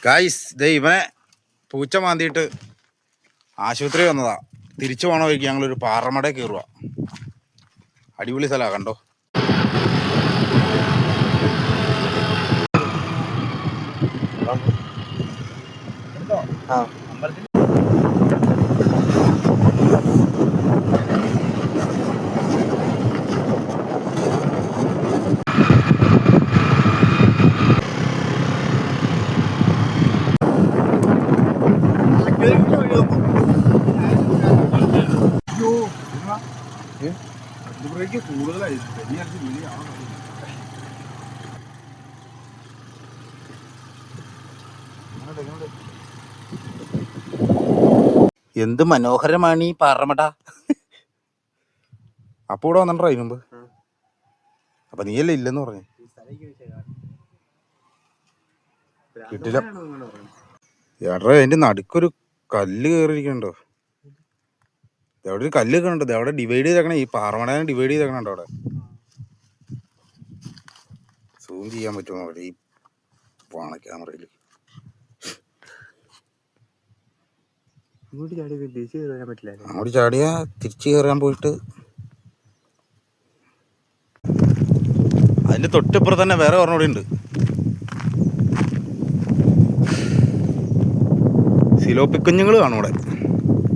Guys ദേ ഇവനെ പൂച്ച മാന്തിയിട്ട് ആശുപത്രി വന്നതാ. തിരിച്ചു പോകണ വഴിക്ക് ഞങ്ങളൊരു പാറമട കയറുക. അടിപൊളി സ്ഥലമാണ്, കണ്ടോ. കൂടുതലായി എന്ത് മനോഹരമാണ് ഈ പാറമട. അപ്പൊ ഇവിടെ വന്നിട്ടോ അതിന് മുമ്പ്? അപ്പൊ നീയല്ലേ ഇല്ലെന്ന് പറഞ്ഞു. കിട്ടില്ല ചേട്ടാ. അതിന്റെ നടുക്കൊരു കല്ല് കയറിയിരിക്കണ്ടോ? അവിടെ ഒരു കല്ല് കണ്ടോ? അവിടെ ഡിവൈഡ് ചെയ്തേക്കണേ, ഈ പാറമടനെ ഡിവൈഡ് ചെയ്തേക്കണോ അവിടെ? സൂം ചെയ്യാൻ പറ്റുമോ അവിടെ ഈ പോണ ക്യാമറയിൽ? അങ്ങോട്ട് ചാടിയാ തിരിച്ചു കയറാൻ പോയിട്ട് അതിന്റെ തൊട്ടിപ്പുറത്ത് തന്നെ വേറെ ഒരെണ്ണം കൂടി ഉണ്ട്. സിലോപ്പി കുഞ്ഞുങ്ങൾ കാണും ഇവിടെ.